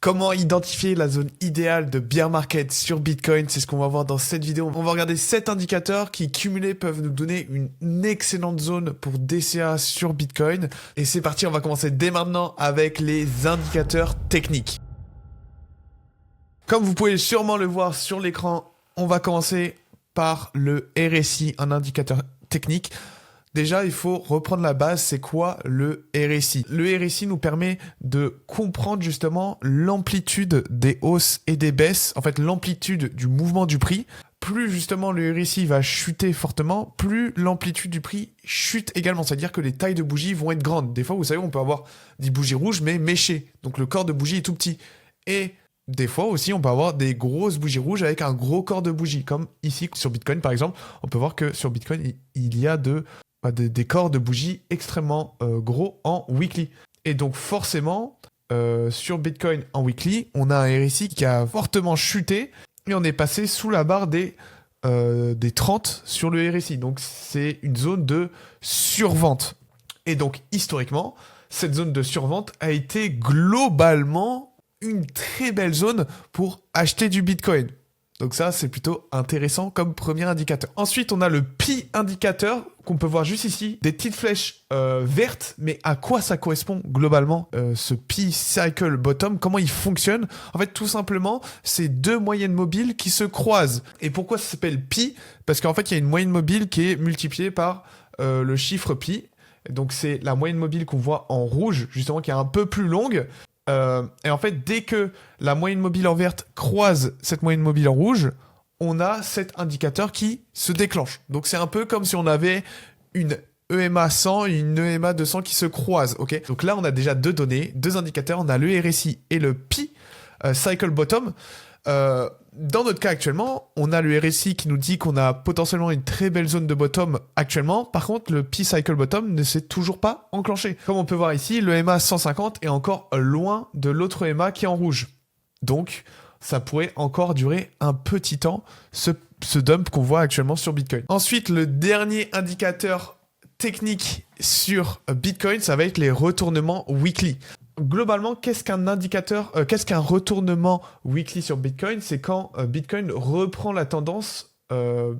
Comment identifier la zone idéale de bear market sur Bitcoin? C'est ce qu'on va voir dans cette vidéo. On va regarder 7 indicateurs qui cumulés peuvent nous donner une excellente zone pour DCA sur Bitcoin. Et c'est parti, on va commencer dès maintenant avec les indicateurs techniques. Comme vous pouvez sûrement le voir sur l'écran, on va commencer par le RSI, un indicateur technique. Déjà, il faut reprendre la base, c'est quoi le RSI? Le RSI nous permet de comprendre justement l'amplitude des hausses et des baisses, en fait l'amplitude du mouvement du prix. Plus justement le RSI va chuter fortement, plus l'amplitude du prix chute également. C'est-à-dire que les tailles de bougies vont être grandes. Des fois, vous savez, on peut avoir des bougies rouges mais méchées, donc le corps de bougie est tout petit. Et des fois aussi, on peut avoir des grosses bougies rouges avec un gros corps de bougie, comme ici sur Bitcoin par exemple. On peut voir que sur Bitcoin, il y a des corps de bougies extrêmement gros en weekly. Et donc forcément, sur Bitcoin en weekly, on a un RSI qui a fortement chuté et on est passé sous la barre des 30 sur le RSI. Donc c'est une zone de survente. Et donc historiquement, cette zone de survente a été globalement une très belle zone pour acheter du Bitcoin. Donc ça, c'est plutôt intéressant comme premier indicateur. Ensuite, on a le Pi indicateur qu'on peut voir juste ici. Des petites flèches vertes, mais à quoi ça correspond globalement ce Pi Cycle Bottom? Comment il fonctionne? En fait, tout simplement, c'est deux moyennes mobiles qui se croisent. Et pourquoi ça s'appelle Pi? Parce qu'en fait, il y a une moyenne mobile qui est multipliée par le chiffre Pi. Donc c'est la moyenne mobile qu'on voit en rouge, justement, qui est un peu plus longue. Et en fait, dès que la moyenne mobile en verte croise cette moyenne mobile en rouge, on a cet indicateur qui se déclenche. Donc c'est un peu comme si on avait une EMA 100 et une EMA 200 qui se croisent. Okay, donc là, on a déjà deux données, deux indicateurs. On a le RSI et le Pi Cycle Bottom. Dans notre cas actuellement, on a le RSI qui nous dit qu'on a potentiellement une très belle zone de bottom actuellement. Par contre, le Pi Cycle Bottom ne s'est toujours pas enclenché. Comme on peut voir ici, le EMA 150 est encore loin de l'autre EMA qui est en rouge. Donc, ça pourrait encore durer un petit temps, ce dump qu'on voit actuellement sur Bitcoin. Ensuite, le dernier indicateur technique sur Bitcoin, ça va être les retournements weekly. Globalement, qu'est-ce qu'un retournement weekly sur Bitcoin? C'est quand Bitcoin reprend la tendance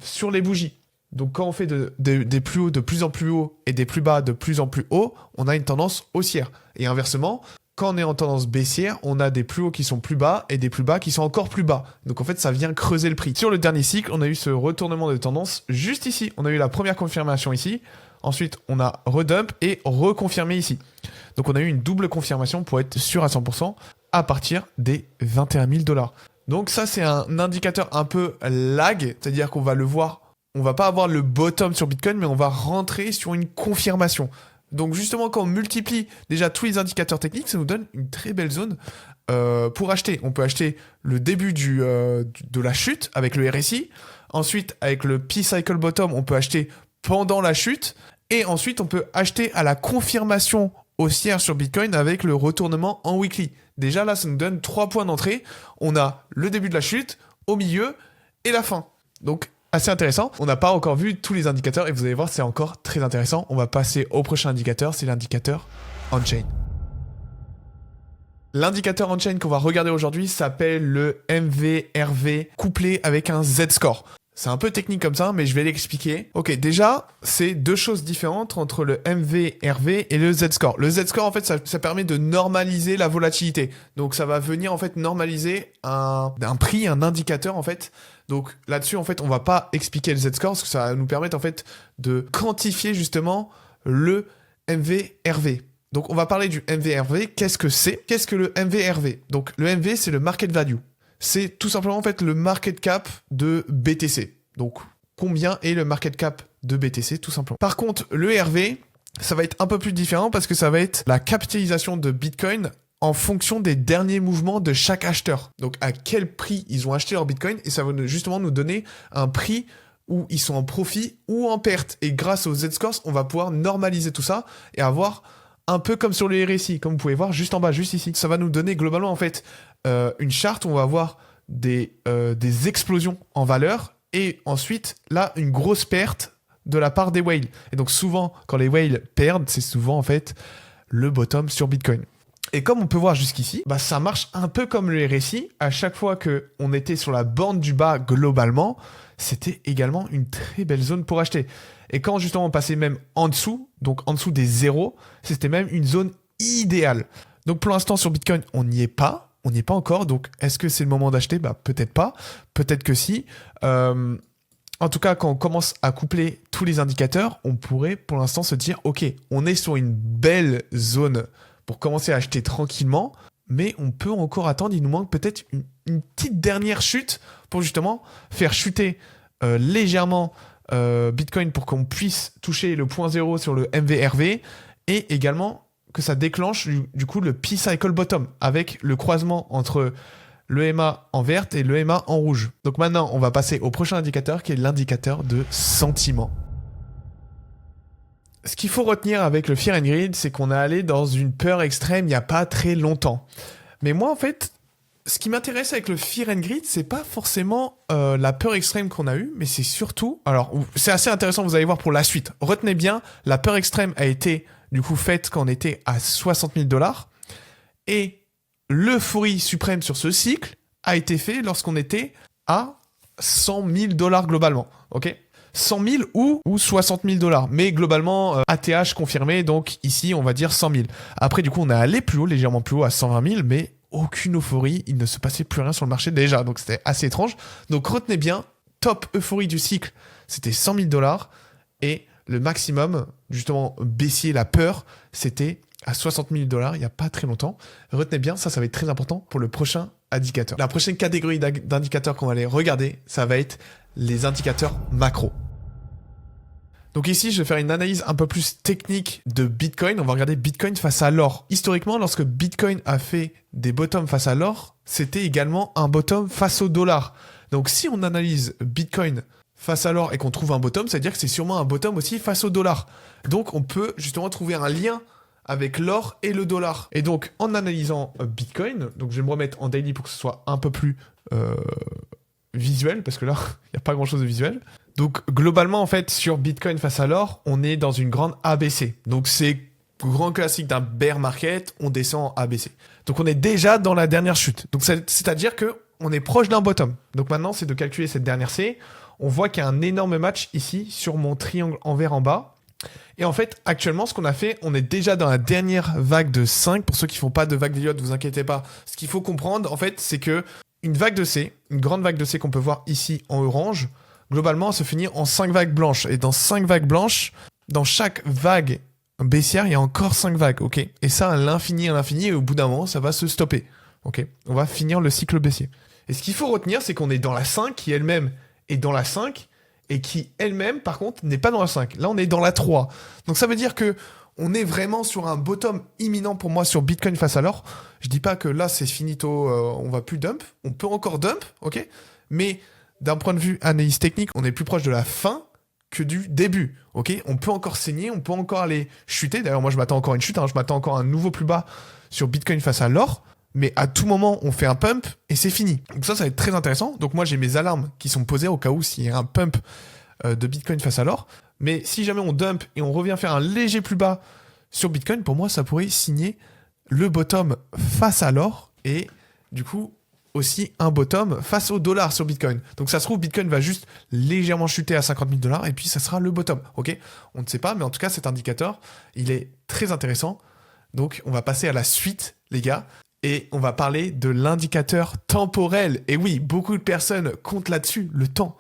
sur les bougies. Donc quand on fait des plus hauts de plus en plus haut et des plus bas de plus en plus haut, on a une tendance haussière. Et inversement, quand on est en tendance baissière, on a des plus hauts qui sont plus bas et des plus bas qui sont encore plus bas. Donc en fait, ça vient creuser le prix. Sur le dernier cycle, on a eu ce retournement de tendance juste ici. On a eu la première confirmation ici. Ensuite, on a redump et reconfirmé ici. Donc, on a eu une double confirmation pour être sûr à 100% à partir des 21 000 $. Donc, ça, c'est un indicateur un peu lag, c'est-à-dire qu'on va le voir, on va pas avoir le bottom sur Bitcoin, mais on va rentrer sur une confirmation. Donc, justement, quand on multiplie déjà tous les indicateurs techniques, ça nous donne une très belle zone pour acheter. On peut acheter le début de la chute avec le RSI. Ensuite, avec le Pi Cycle Bottom, on peut acheter pendant la chute. Et ensuite, on peut acheter à la confirmation haussière sur Bitcoin avec le retournement en weekly. Déjà, là, ça nous donne 3 points d'entrée. On a le début de la chute, au milieu et la fin. Donc, assez intéressant. On n'a pas encore vu tous les indicateurs et vous allez voir, c'est encore très intéressant. On va passer au prochain indicateur, c'est l'indicateur on-chain. L'indicateur on-chain qu'on va regarder aujourd'hui s'appelle le MVRV couplé avec un Z-score. C'est un peu technique comme ça, mais je vais l'expliquer. Ok, déjà, c'est deux choses différentes entre le MVRV et le Z-score. Le Z-score, en fait, ça permet de normaliser la volatilité. Donc, ça va venir, en fait, normaliser un prix, un indicateur, en fait. Donc, là-dessus, en fait, on va pas expliquer le Z-score, parce que ça va nous permettre, en fait, de quantifier, justement, le MVRV. Donc, on va parler du MVRV. Qu'est-ce que c'est? Qu'est-ce que le MVRV? Donc, le MV, c'est le market value. C'est tout simplement en fait le market cap de BTC. Donc, combien est le market cap de BTC, tout simplement. Par contre, le RV, ça va être un peu plus différent parce que ça va être la capitalisation de Bitcoin en fonction des derniers mouvements de chaque acheteur. Donc, à quel prix ils ont acheté leur Bitcoin et ça va justement nous donner un prix où ils sont en profit ou en perte. Et grâce aux Z-scores, on va pouvoir normaliser tout ça et avoir un peu comme sur le RSI, comme vous pouvez voir juste en bas, juste ici. Ça va nous donner globalement en fait une charte où on va avoir des explosions en valeur et ensuite là une grosse perte de la part des whales. Et donc souvent quand les whales perdent, c'est souvent en fait le bottom sur Bitcoin. Et comme on peut voir jusqu'ici, bah ça marche un peu comme le RSI. À chaque fois qu'on était sur la bande du bas globalement, c'était également une très belle zone pour acheter. Et quand justement on passait même en dessous, donc en dessous des zéros, c'était même une zone idéale. Donc pour l'instant sur Bitcoin, on n'y est pas. On n'y est pas encore. Donc est-ce que c'est le moment d'acheter? Bah peut-être pas. Peut-être que si. En tout cas, quand on commence à coupler tous les indicateurs, on pourrait pour l'instant se dire, ok, on est sur une belle zone pour commencer à acheter tranquillement, mais on peut encore attendre. Il nous manque peut-être une petite dernière chute pour justement faire chuter légèrement Bitcoin pour qu'on puisse toucher le point zéro sur le MVRV et également que ça déclenche du coup le P-Cycle Bottom avec le croisement entre l'EMA en verte et l'EMA en rouge. Donc maintenant, on va passer au prochain indicateur qui est l'indicateur de sentiment. Ce qu'il faut retenir avec le Fear and Greed, c'est qu'on est allé dans une peur extrême il n'y a pas très longtemps. Mais moi, en fait, ce qui m'intéresse avec le Fear and Greed, c'est pas forcément la peur extrême qu'on a eue, mais c'est surtout... Alors, c'est assez intéressant, vous allez voir pour la suite. Retenez bien, la peur extrême a été du coup faite quand on était à 60 000 $. Et l'euphorie suprême sur ce cycle a été fait lorsqu'on était à 100 000 $ globalement, ok ? 100 000 ou 60 000 $. Mais globalement, ATH confirmé, donc ici, on va dire 100 000. Après, du coup, on est allé plus haut, légèrement plus haut, à 120 000, mais aucune euphorie, il ne se passait plus rien sur le marché déjà, donc c'était assez étrange. Donc retenez bien, top euphorie du cycle, c'était 100 000 $, et le maximum, justement, baissier, la peur, c'était à 60 000 $ il n'y a pas très longtemps. Retenez bien, ça va être très important pour le prochain indicateur. La prochaine catégorie d'indicateurs qu'on va aller regarder, ça va être les indicateurs macro. Donc ici, je vais faire une analyse un peu plus technique de Bitcoin. On va regarder Bitcoin face à l'or. Historiquement, lorsque Bitcoin a fait des bottoms face à l'or, c'était également un bottom face au dollar. Donc si on analyse Bitcoin face à l'or et qu'on trouve un bottom, ça veut dire que c'est sûrement un bottom aussi face au dollar. Donc on peut justement trouver un lien avec l'or et le dollar. Et donc en analysant Bitcoin, donc je vais me remettre en daily pour que ce soit un peu plus visuel, parce que là, il n'y a pas grand-chose de visuel. Donc globalement, en fait, sur Bitcoin face à l'or, on est dans une grande ABC. Donc c'est grand classique d'un bear market, on descend en ABC. Donc on est déjà dans la dernière chute. Donc c'est-à-dire que on est proche d'un bottom. Donc maintenant, c'est de calculer cette dernière C. On voit qu'il y a un énorme match ici sur mon triangle en vert en bas. Et en fait, actuellement, ce qu'on a fait, on est déjà dans la dernière vague de 5. Pour ceux qui font pas de vague d'Elliott, vous inquiétez pas. Ce qu'il faut comprendre, en fait, c'est que une vague de C, une grande vague de C qu'on peut voir ici en orange, globalement, elle se finit en 5 vagues blanches. Et dans 5 vagues blanches, dans chaque vague baissière, il y a encore 5 vagues, ok ? Et ça, à l'infini, et au bout d'un moment, ça va se stopper, ok ? On va finir le cycle baissier. Et ce qu'il faut retenir, c'est qu'on est dans la 5, qui elle-même est dans la 5, et qui elle-même, par contre, n'est pas dans la 5. Là, on est dans la 3. Donc ça veut dire que on est vraiment sur un bottom imminent pour moi sur Bitcoin face à l'or. Je dis pas que là, c'est finito, on va plus dump. On peut encore dump, ok ? Mais d'un point de vue analyse technique, on est plus proche de la fin que du début, ok ? On peut encore saigner, on peut encore aller chuter. D'ailleurs, moi, je m'attends encore à une chute, je m'attends encore à un nouveau plus bas sur Bitcoin face à l'or. Mais à tout moment, on fait un pump et c'est fini. Donc ça va être très intéressant. Donc moi, j'ai mes alarmes qui sont posées au cas où s'il y a un pump de Bitcoin face à l'or. Mais si jamais on dump et on revient faire un léger plus bas sur Bitcoin, pour moi, ça pourrait signer le bottom face à l'or et du coup aussi un bottom face au dollar sur Bitcoin. Donc ça se trouve, Bitcoin va juste légèrement chuter à 50 000 $ et puis ça sera le bottom. Ok ? On ne sait pas, mais en tout cas, cet indicateur, il est très intéressant. Donc on va passer à la suite, les gars. Et on va parler de l'indicateur temporel. Et oui, beaucoup de personnes comptent là-dessus, le temps.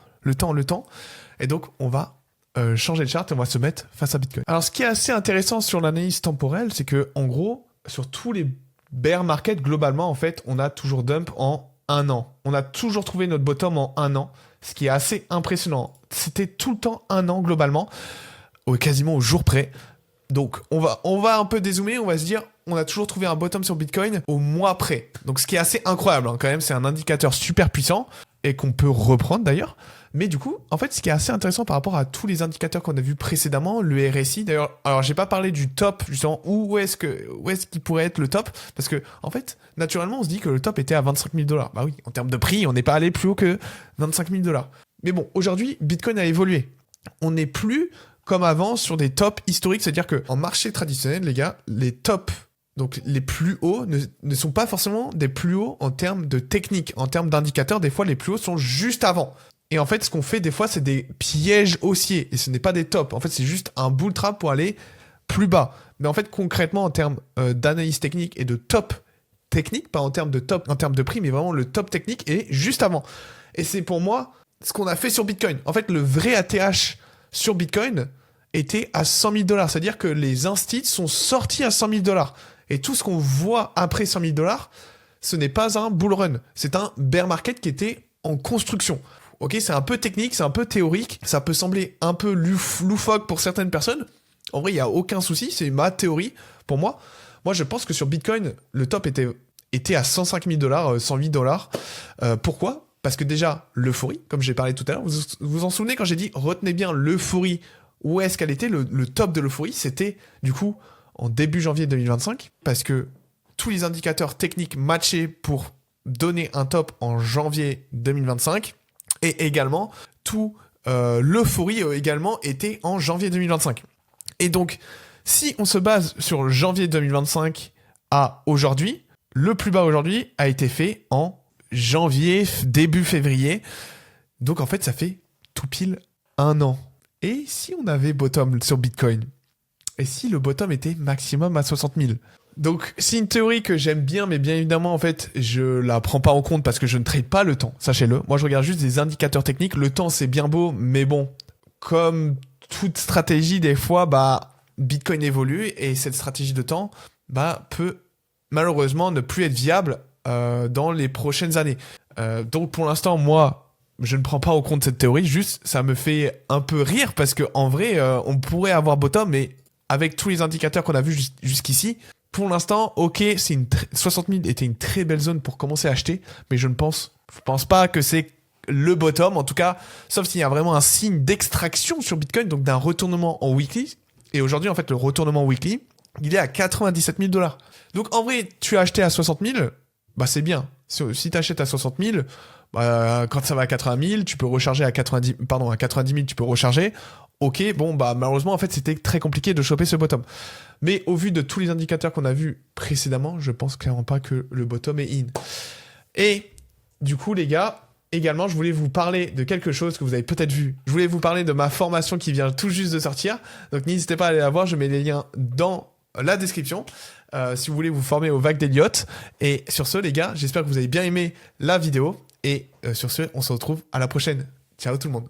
Et donc, on va changer de charte et on va se mettre face à Bitcoin. Alors, ce qui est assez intéressant sur l'analyse temporelle, c'est que, en gros, sur tous les bear markets, globalement, en fait, on a toujours dump en 1 an. On a toujours trouvé notre bottom en 1 an, ce qui est assez impressionnant. C'était tout le temps 1 an, globalement, quasiment au jour près. Donc, on va un peu dézoomer, on va se dire, on a toujours trouvé un bottom sur Bitcoin au mois près. Donc, ce qui est assez incroyable, quand même, c'est un indicateur super puissant et qu'on peut reprendre d'ailleurs. Mais du coup, en fait, ce qui est assez intéressant par rapport à tous les indicateurs qu'on a vus précédemment, le RSI, d'ailleurs, alors j'ai pas parlé du top, justement, où est-ce qu'il pourrait être le top, parce que, en fait, naturellement, on se dit que le top était à 25 000 $. Bah oui, en termes de prix, on n'est pas allé plus haut que 25 000 $. Mais bon, aujourd'hui, Bitcoin a évolué. On n'est plus comme avant sur des tops historiques, c'est-à-dire qu'en marché traditionnel, les gars, les tops Donc les plus hauts ne sont pas forcément des plus hauts en termes de technique, en termes d'indicateurs, des fois les plus hauts sont juste avant. Et en fait, ce qu'on fait des fois, c'est des pièges haussiers, et ce n'est pas des tops. En fait, c'est juste un bull trap pour aller plus bas. Mais en fait, concrètement, en termes d'analyse technique et de top technique, pas en termes de top, en termes de prix, mais vraiment le top technique est juste avant. Et c'est pour moi ce qu'on a fait sur Bitcoin. En fait, le vrai ATH sur Bitcoin était à 100 000 $. C'est-à-dire que les instits sont sortis à 100 000 $. Et tout ce qu'on voit après 100 000 $, ce n'est pas un bull run. C'est un bear market qui était en construction. Ok, c'est un peu technique, c'est un peu théorique. Ça peut sembler un peu loufoque pour certaines personnes. En vrai, il n'y a aucun souci. C'est ma théorie pour moi. Moi, je pense que sur Bitcoin, le top était à 105 000 $, 108 $. Pourquoi ? Parce que déjà, l'euphorie, comme j'ai parlé tout à l'heure, vous vous en souvenez quand j'ai dit retenez bien l'euphorie, où est-ce qu'elle était, le top de l'euphorie, c'était du coup en début janvier 2025, parce que tous les indicateurs techniques matchaient pour donner un top en janvier 2025, et également, l'euphorie également était en janvier 2025. Et donc, si on se base sur janvier 2025 à aujourd'hui, le plus bas aujourd'hui a été fait en janvier, début février. Donc en fait, ça fait tout pile un an. Et si on avait bottom sur Bitcoin ? Et si le bottom était maximum à 60 000 ? Donc c'est une théorie que j'aime bien, mais bien évidemment, en fait, je la prends pas en compte parce que je ne trade pas le temps, sachez-le. Moi, je regarde juste des indicateurs techniques. Le temps, c'est bien beau, mais bon, comme toute stratégie, des fois, Bitcoin évolue et cette stratégie de temps, peut malheureusement ne plus être viable dans les prochaines années. Donc pour l'instant, moi, je ne prends pas en compte cette théorie, juste ça me fait un peu rire parce que en vrai, on pourrait avoir bottom, mais avec tous les indicateurs qu'on a vus jusqu'ici, pour l'instant, ok, 60 000 était une très belle zone pour commencer à acheter, mais je pense pas que c'est le bottom, en tout cas, sauf s'il y a vraiment un signe d'extraction sur Bitcoin, donc d'un retournement en weekly. Et aujourd'hui, en fait, le retournement weekly, il est à 97 000 $. Donc en vrai, tu as acheté à 60 000, c'est bien. Si tu achètes à 60 000, quand ça va à 80 000, tu peux recharger à 90 000, tu peux recharger. Ok, malheureusement, en fait, c'était très compliqué de choper ce bottom. Mais au vu de tous les indicateurs qu'on a vus précédemment, je pense clairement pas que le bottom est in. Et du coup, les gars, également, je voulais vous parler de quelque chose que vous avez peut-être vu. Je voulais vous parler de ma formation qui vient tout juste de sortir. Donc n'hésitez pas à aller la voir, je mets les liens dans la description. Si vous voulez vous former aux vagues d'Elliott. Et sur ce, les gars, j'espère que vous avez bien aimé la vidéo. Et sur ce, on se retrouve à la prochaine. Ciao tout le monde.